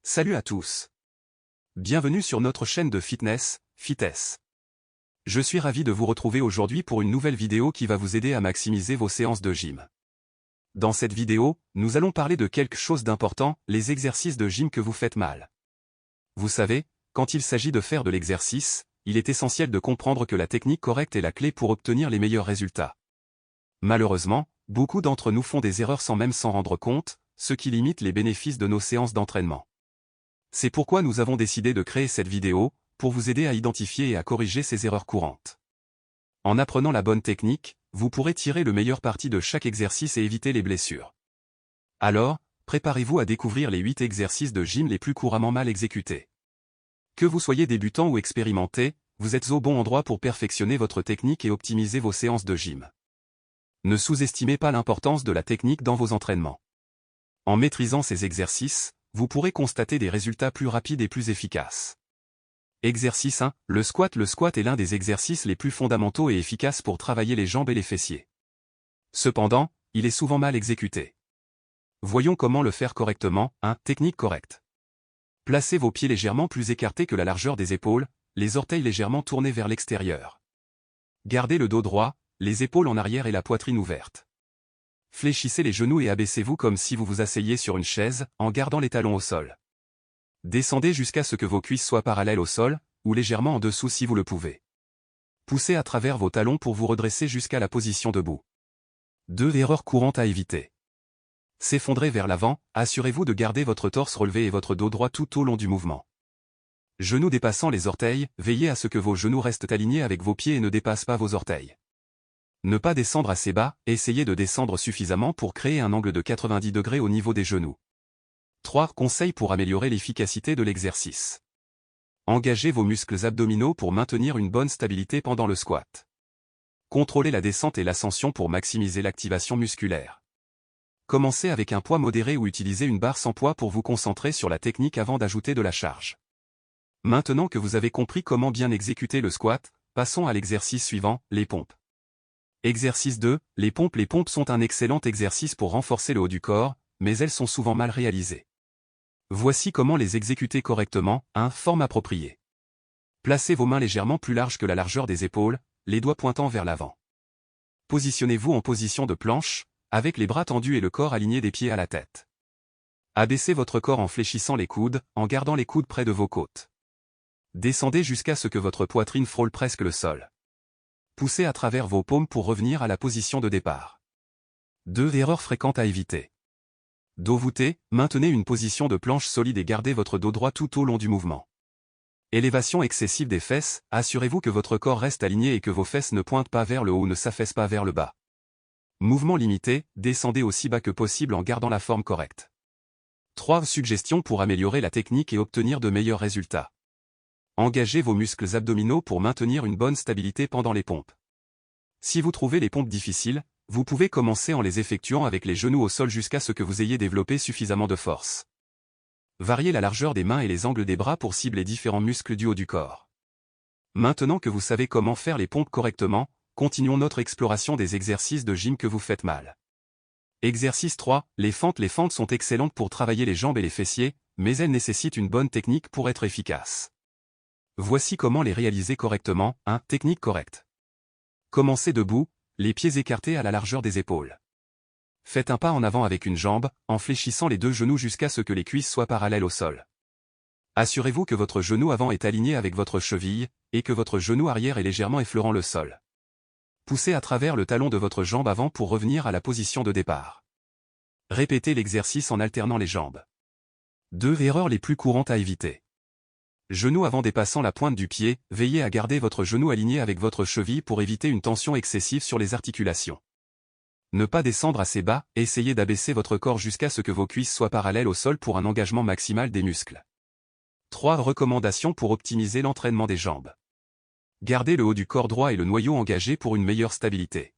Salut à tous. Bienvenue sur notre chaîne de fitness, Fitness. Je suis ravi de vous retrouver aujourd'hui pour une nouvelle vidéo qui va vous aider à maximiser vos séances de gym. Dans cette vidéo, nous allons parler de quelque chose d'important, les exercices de gym que vous faites mal. Vous savez, quand il s'agit de faire de l'exercice, il est essentiel de comprendre que la technique correcte est la clé pour obtenir les meilleurs résultats. Malheureusement, beaucoup d'entre nous font des erreurs sans même s'en rendre compte, ce qui limite les bénéfices de nos séances d'entraînement. C'est pourquoi nous avons décidé de créer cette vidéo, pour vous aider à identifier et à corriger ces erreurs courantes. En apprenant la bonne technique, vous pourrez tirer le meilleur parti de chaque exercice et éviter les blessures. Alors, préparez-vous à découvrir les 8 exercices de gym les plus couramment mal exécutés. Que vous soyez débutant ou expérimenté, vous êtes au bon endroit pour perfectionner votre technique et optimiser vos séances de gym. Ne sous-estimez pas l'importance de la technique dans vos entraînements. En maîtrisant ces exercices, vous pourrez constater des résultats plus rapides et plus efficaces. Exercice 1. Le squat. Le squat est l'un des exercices les plus fondamentaux et efficaces pour travailler les jambes et les fessiers. Cependant, il est souvent mal exécuté. Voyons comment le faire correctement. 1. Technique correcte. Placez vos pieds légèrement plus écartés que la largeur des épaules, les orteils légèrement tournés vers l'extérieur. Gardez le dos droit, les épaules en arrière et la poitrine ouverte. Fléchissez les genoux et abaissez-vous comme si vous vous asseyiez sur une chaise, en gardant les talons au sol. Descendez jusqu'à ce que vos cuisses soient parallèles au sol, ou légèrement en dessous si vous le pouvez. Poussez à travers vos talons pour vous redresser jusqu'à la position debout. 2 erreurs courantes à éviter. S'effondrer vers l'avant, assurez-vous de garder votre torse relevé et votre dos droit tout au long du mouvement. Genoux dépassant les orteils, veillez à ce que vos genoux restent alignés avec vos pieds et ne dépassent pas vos orteils. Ne pas descendre assez bas, essayez de descendre suffisamment pour créer un angle de 90 degrés au niveau des genoux. 3 conseils pour améliorer l'efficacité de l'exercice. Engagez vos muscles abdominaux pour maintenir une bonne stabilité pendant le squat. Contrôlez la descente et l'ascension pour maximiser l'activation musculaire. Commencez avec un poids modéré ou utilisez une barre sans poids pour vous concentrer sur la technique avant d'ajouter de la charge. Maintenant que vous avez compris comment bien exécuter le squat, passons à l'exercice suivant, les pompes. Exercice 2, les pompes. Les pompes sont un excellent exercice pour renforcer le haut du corps, mais elles sont souvent mal réalisées. Voici comment les exécuter correctement. 1. Forme appropriée. Placez vos mains légèrement plus larges que la largeur des épaules, les doigts pointant vers l'avant. Positionnez-vous en position de planche, avec les bras tendus et le corps aligné des pieds à la tête. Abaissez votre corps en fléchissant les coudes, en gardant les coudes près de vos côtes. Descendez jusqu'à ce que votre poitrine frôle presque le sol. Poussez à travers vos paumes pour revenir à la position de départ. 2 erreurs fréquentes à éviter. Dos voûté, maintenez une position de planche solide et gardez votre dos droit tout au long du mouvement. Élévation excessive des fesses, assurez-vous que votre corps reste aligné et que vos fesses ne pointent pas vers le haut ou ne s'affaissent pas vers le bas. Mouvement limité, descendez aussi bas que possible en gardant la forme correcte. 3 suggestions pour améliorer la technique et obtenir de meilleurs résultats. Engagez vos muscles abdominaux pour maintenir une bonne stabilité pendant les pompes. Si vous trouvez les pompes difficiles, vous pouvez commencer en les effectuant avec les genoux au sol jusqu'à ce que vous ayez développé suffisamment de force. Variez la largeur des mains et les angles des bras pour cibler différents muscles du haut du corps. Maintenant que vous savez comment faire les pompes correctement, continuons notre exploration des exercices de gym que vous faites mal. Exercice 3, les fentes. Les fentes sont excellentes pour travailler les jambes et les fessiers, mais elles nécessitent une bonne technique pour être efficaces. Voici comment les réaliser correctement. 1. Technique correcte. Commencez debout, les pieds écartés à la largeur des épaules. Faites un pas en avant avec une jambe, en fléchissant les 2 genoux jusqu'à ce que les cuisses soient parallèles au sol. Assurez-vous que votre genou avant est aligné avec votre cheville, et que votre genou arrière est légèrement effleurant le sol. Poussez à travers le talon de votre jambe avant pour revenir à la position de départ. Répétez l'exercice en alternant les jambes. 2 erreurs les plus courantes à éviter. Genou avant dépassant la pointe du pied, veillez à garder votre genou aligné avec votre cheville pour éviter une tension excessive sur les articulations. Ne pas descendre assez bas, essayez d'abaisser votre corps jusqu'à ce que vos cuisses soient parallèles au sol pour un engagement maximal des muscles. 3 recommandations pour optimiser l'entraînement des jambes. Gardez le haut du corps droit et le noyau engagé pour une meilleure stabilité.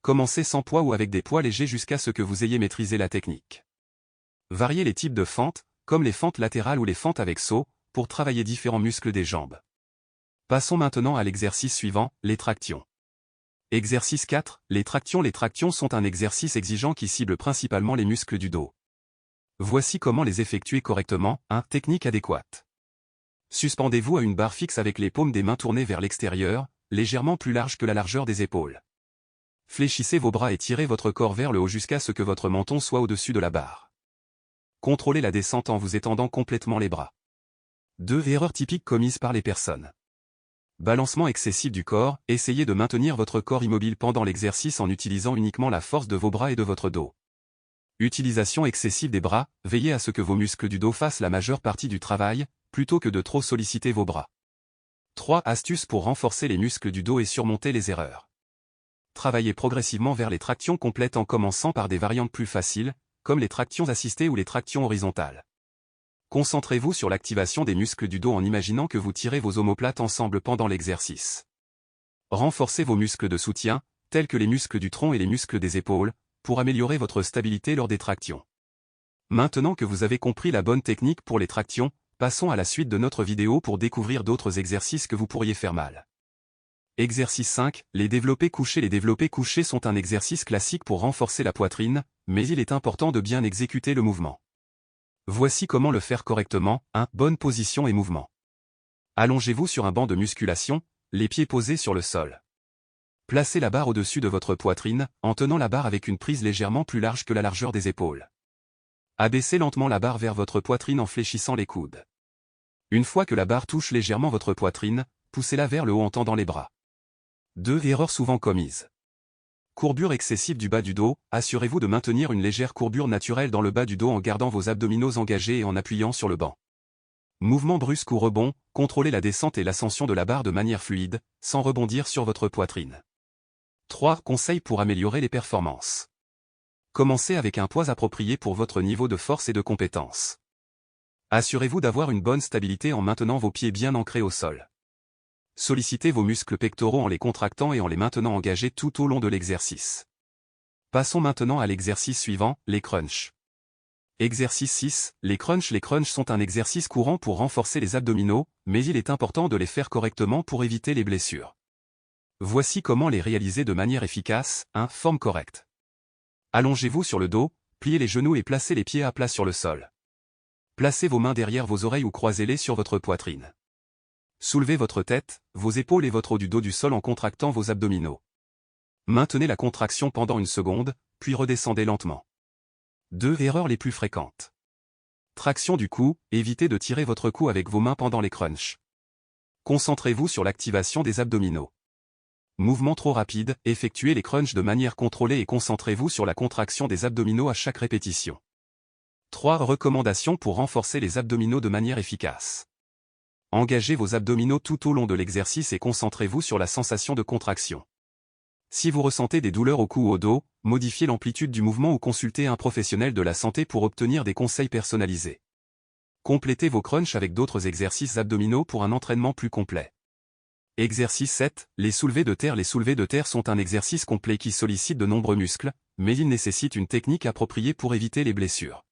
Commencez sans poids ou avec des poids légers jusqu'à ce que vous ayez maîtrisé la technique. Variez les types de fentes, comme les fentes latérales ou les fentes avec saut, pour travailler différents muscles des jambes. Passons maintenant à l'exercice suivant, les tractions. Exercice 4, les tractions. Les tractions sont un exercice exigeant qui cible principalement les muscles du dos. Voici comment les effectuer correctement. 1. Technique adéquate. Suspendez-vous à une barre fixe avec les paumes des mains tournées vers l'extérieur, légèrement plus large que la largeur des épaules. Fléchissez vos bras et tirez votre corps vers le haut jusqu'à ce que votre menton soit au-dessus de la barre. Contrôlez la descente en vous étendant complètement les bras. 2. Erreurs typiques commises par les personnes. Balancement excessif du corps, essayez de maintenir votre corps immobile pendant l'exercice en utilisant uniquement la force de vos bras et de votre dos. Utilisation excessive des bras, veillez à ce que vos muscles du dos fassent la majeure partie du travail, plutôt que de trop solliciter vos bras. 3. Astuces pour renforcer les muscles du dos et surmonter les erreurs. Travaillez progressivement vers les tractions complètes en commençant par des variantes plus faciles, comme les tractions assistées ou les tractions horizontales. Concentrez-vous sur l'activation des muscles du dos en imaginant que vous tirez vos omoplates ensemble pendant l'exercice. Renforcez vos muscles de soutien, tels que les muscles du tronc et les muscles des épaules, pour améliorer votre stabilité lors des tractions. Maintenant que vous avez compris la bonne technique pour les tractions, passons à la suite de notre vidéo pour découvrir d'autres exercices que vous pourriez faire mal. Exercice 5. Les développés couchés. Les développés couchés sont un exercice classique pour renforcer la poitrine, mais il est important de bien exécuter le mouvement. Voici comment le faire correctement. 1. Bonne position et mouvement. Allongez-vous sur un banc de musculation, les pieds posés sur le sol. Placez la barre au-dessus de votre poitrine, en tenant la barre avec une prise légèrement plus large que la largeur des épaules. Abaissez lentement la barre vers votre poitrine en fléchissant les coudes. Une fois que la barre touche légèrement votre poitrine, poussez-la vers le haut en tendant les bras. 2. Erreurs souvent commises. Courbure excessive du bas du dos, assurez-vous de maintenir une légère courbure naturelle dans le bas du dos en gardant vos abdominaux engagés et en appuyant sur le banc. Mouvement brusque ou rebond, contrôlez la descente et l'ascension de la barre de manière fluide, sans rebondir sur votre poitrine. 3. Conseils pour améliorer les performances. Commencez avec un poids approprié pour votre niveau de force et de compétence. Assurez-vous d'avoir une bonne stabilité en maintenant vos pieds bien ancrés au sol. Sollicitez vos muscles pectoraux en les contractant et en les maintenant engagés tout au long de l'exercice. Passons maintenant à l'exercice suivant, les crunchs. Exercice 6. Les crunchs. Les crunchs sont un exercice courant pour renforcer les abdominaux, mais il est important de les faire correctement pour éviter les blessures. Voici comment les réaliser de manière efficace. 1. Forme correcte. Allongez-vous sur le dos, pliez les genoux et placez les pieds à plat sur le sol. Placez vos mains derrière vos oreilles ou croisez-les sur votre poitrine. Soulevez votre tête, vos épaules et votre haut du dos du sol en contractant vos abdominaux. Maintenez la contraction pendant une seconde, puis redescendez lentement. 2. Erreurs les plus fréquentes. Traction du cou, évitez de tirer votre cou avec vos mains pendant les crunchs. Concentrez-vous sur l'activation des abdominaux. Mouvement trop rapide, effectuez les crunchs de manière contrôlée et concentrez-vous sur la contraction des abdominaux à chaque répétition. 3. Recommandations pour renforcer les abdominaux de manière efficace. Engagez vos abdominaux tout au long de l'exercice et concentrez-vous sur la sensation de contraction. Si vous ressentez des douleurs au cou ou au dos, modifiez l'amplitude du mouvement ou consultez un professionnel de la santé pour obtenir des conseils personnalisés. Complétez vos crunchs avec d'autres exercices abdominaux pour un entraînement plus complet. Exercice 7. Les soulevés de terre. Les soulevés de terre sont un exercice complet qui sollicite de nombreux muscles, mais il nécessite une technique appropriée pour éviter les blessures.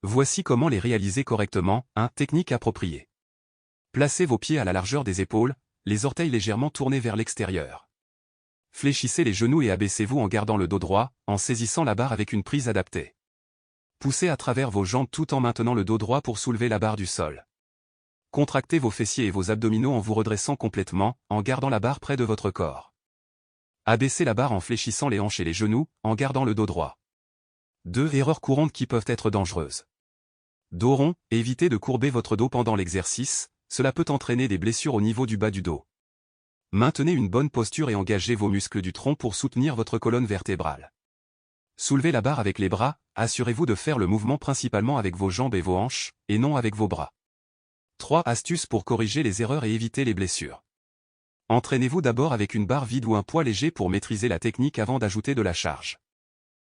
Voici comment les réaliser correctement. 1. Technique appropriée. Placez vos pieds à la largeur des épaules, les orteils légèrement tournés vers l'extérieur. Fléchissez les genoux et abaissez-vous en gardant le dos droit, en saisissant la barre avec une prise adaptée. Poussez à travers vos jambes tout en maintenant le dos droit pour soulever la barre du sol. Contractez vos fessiers et vos abdominaux en vous redressant complètement, en gardant la barre près de votre corps. Abaissez la barre en fléchissant les hanches et les genoux, en gardant le dos droit. 2. Erreurs courantes qui peuvent être dangereuses. Dos rond, évitez de courber votre dos pendant l'exercice, cela peut entraîner des blessures au niveau du bas du dos. Maintenez une bonne posture et engagez vos muscles du tronc pour soutenir votre colonne vertébrale. Soulevez la barre avec les bras, assurez-vous de faire le mouvement principalement avec vos jambes et vos hanches, et non avec vos bras. 3. Astuces pour corriger les erreurs et éviter les blessures. Entraînez-vous d'abord avec une barre vide ou un poids léger pour maîtriser la technique avant d'ajouter de la charge.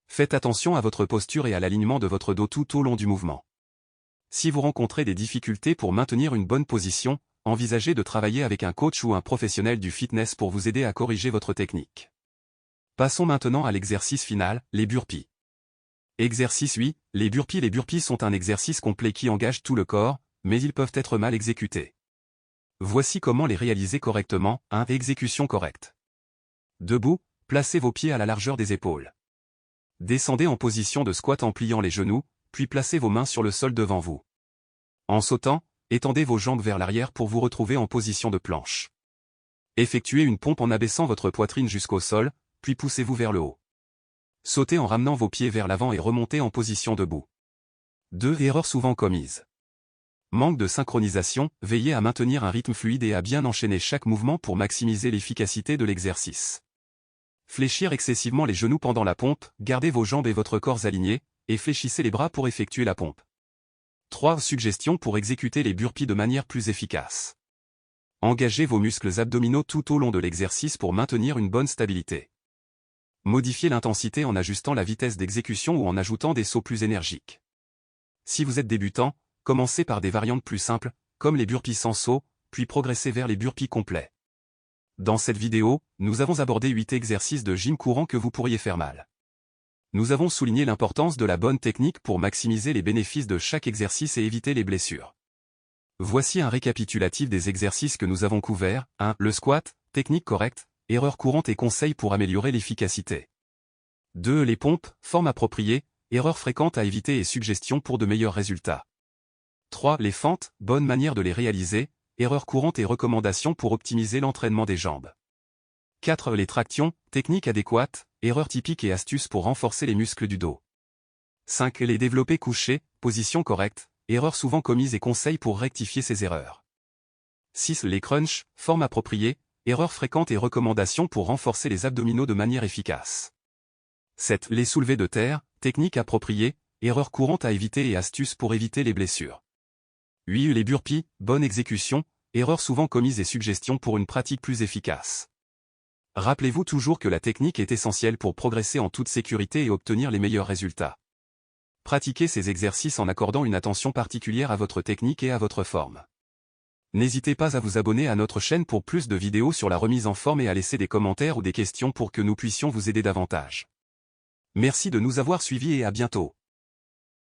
Faites attention à votre posture et à l'alignement de votre dos tout au long du mouvement. Si vous rencontrez des difficultés pour maintenir une bonne position, envisagez de travailler avec un coach ou un professionnel du fitness pour vous aider à corriger votre technique. Passons maintenant à l'exercice final, les burpees. Exercice 8. Les burpees. Les burpees sont un exercice complet qui engage tout le corps, mais ils peuvent être mal exécutés. Voici comment les réaliser correctement. 1. Exécution correcte. Debout, placez vos pieds à la largeur des épaules. Descendez en position de squat en pliant les genoux, puis placez vos mains sur le sol devant vous. En sautant, étendez vos jambes vers l'arrière pour vous retrouver en position de planche. Effectuez une pompe en abaissant votre poitrine jusqu'au sol, puis poussez-vous vers le haut. Sautez en ramenant vos pieds vers l'avant et remontez en position debout. 2 erreurs souvent commises. Manque de synchronisation, veillez à maintenir un rythme fluide et à bien enchaîner chaque mouvement pour maximiser l'efficacité de l'exercice. Fléchir excessivement les genoux pendant la pompe, gardez vos jambes et votre corps alignés, et fléchissez les bras pour effectuer la pompe. 3 suggestions pour exécuter les burpees de manière plus efficace. Engagez vos muscles abdominaux tout au long de l'exercice pour maintenir une bonne stabilité. Modifiez l'intensité en ajustant la vitesse d'exécution ou en ajoutant des sauts plus énergiques. Si vous êtes débutant, commencez par des variantes plus simples, comme les burpees sans saut, puis progressez vers les burpees complets. Dans cette vidéo, nous avons abordé 8 exercices de gym courant que vous pourriez faire mal. Nous avons souligné l'importance de la bonne technique pour maximiser les bénéfices de chaque exercice et éviter les blessures. Voici un récapitulatif des exercices que nous avons couverts. 1. Le squat, technique correcte, erreurs courantes et conseils pour améliorer l'efficacité. 2. Les pompes, forme appropriée, erreurs fréquentes à éviter et suggestions pour de meilleurs résultats. 3. Les fentes, bonne manière de les réaliser, erreurs courantes et recommandations pour optimiser l'entraînement des jambes. 4. Les tractions, technique adéquate, erreurs typiques et astuces pour renforcer les muscles du dos. 5. Les développés couchés, position correcte, erreurs souvent commises et conseils pour rectifier ces erreurs. 6. Les crunchs, forme appropriée, erreurs fréquentes et recommandations pour renforcer les abdominaux de manière efficace. 7. Les soulevés de terre, technique appropriée, erreurs courantes à éviter et astuces pour éviter les blessures. 8. Les burpees, bonne exécution, erreurs souvent commises et suggestions pour une pratique plus efficace. Rappelez-vous toujours que la technique est essentielle pour progresser en toute sécurité et obtenir les meilleurs résultats. Pratiquez ces exercices en accordant une attention particulière à votre technique et à votre forme. N'hésitez pas à vous abonner à notre chaîne pour plus de vidéos sur la remise en forme et à laisser des commentaires ou des questions pour que nous puissions vous aider davantage. Merci de nous avoir suivis et à bientôt.